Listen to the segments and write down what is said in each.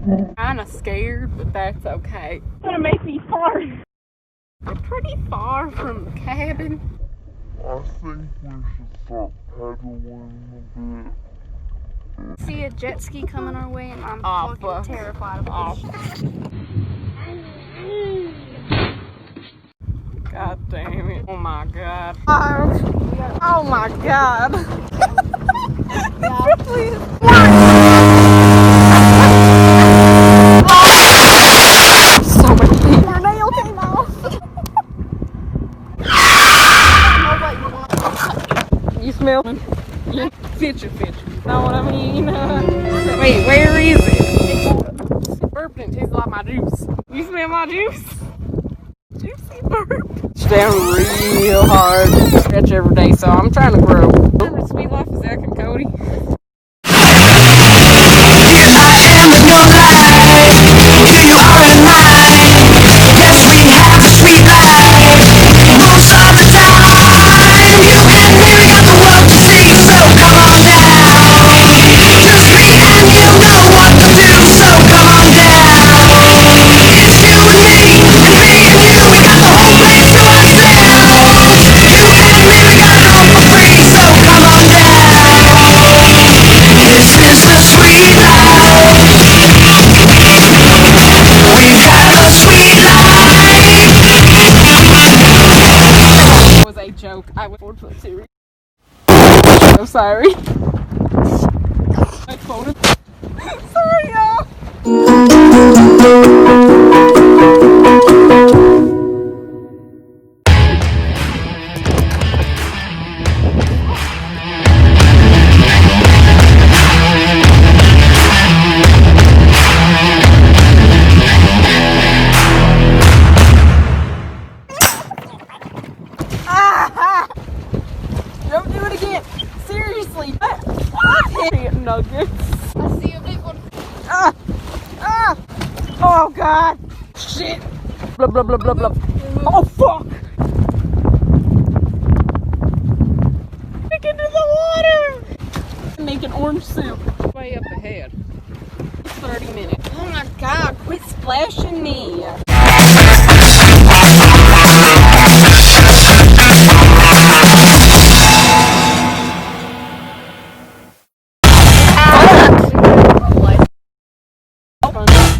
Kinda scared, but that's okay. It's gonna make me fart. We're pretty far from the cabin. I think we should start pedaling a bit. See a jet ski coming our way, and I'm Fuck. fucking terrified of it. God damn it. Oh my god. Oh my god. Please. So many people. Your nail came off. You smell it? Yeah. Fitch. Know what I mean? Wait, where is it? It's burped and it tastes like my juice. You smell my juice? Juicy burp. Down real hard. Stretch every day, so I'm trying to grow. Remember Sweet Life of Zach and Cody? Joke. I was forward to the series. So sorry. I quoted. Sorry, y'all. Don't do it again. Seriously. Nuggets. I see a big one. Oh god. Shit. Blah blah blah blah blah. Oh fuck. Stick into the water. Making orange soup. Way up ahead. 30 minutes. Oh my god, quit splashing me.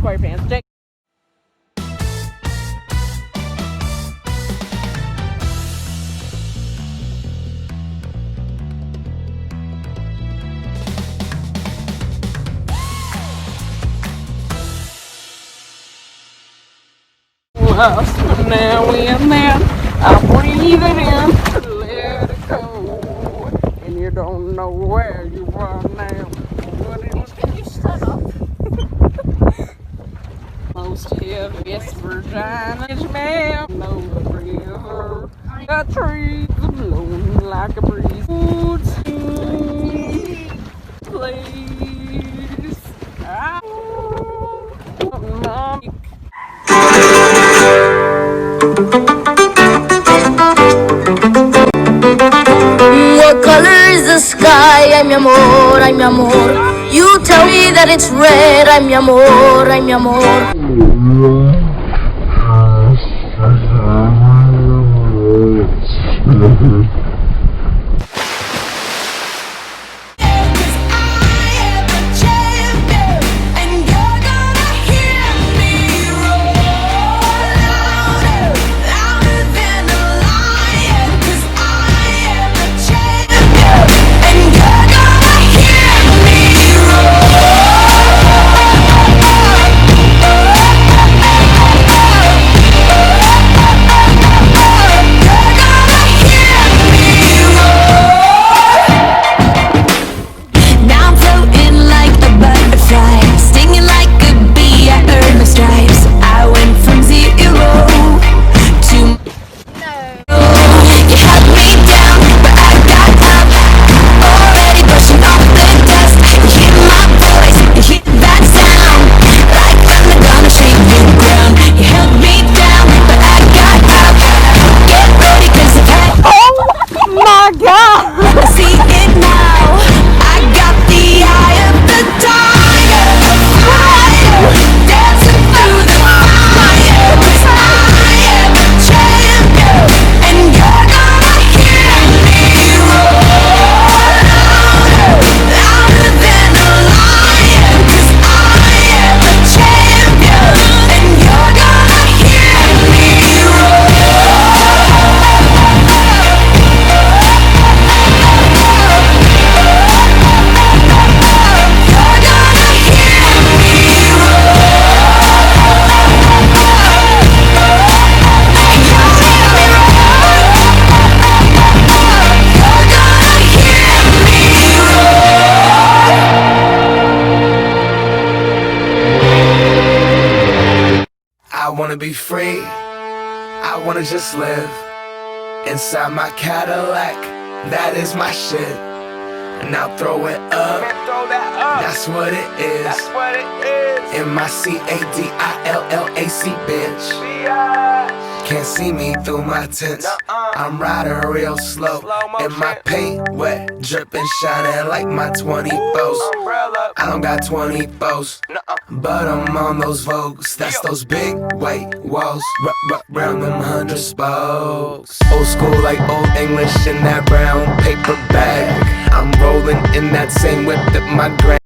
SquarePants. Now and then I breathe it in, let it go, and you don't know where you are now. Can you shut up? Most heaviest vagina is man, no river. Got trees blowing like a breeze. Woods, please. Mommy. What color is the sky? Ay mi amor, ay mi amor. You tell me that it's red. Ay mi amor, ay mi amor. wanna be free. I wanna just live inside my Cadillac. That is my shit. Now throw it up. That's what it is. MICADILLAC, bitch. Can't see me through my tints. I'm riding real slow, and my paint wet, dripping, shining like my 24s. I don't got 24s, but I'm on those Vogues. That's those big white walls, round them 100 spokes. Old school like old English in that brown paper bag. I'm rolling in that same whip that my grand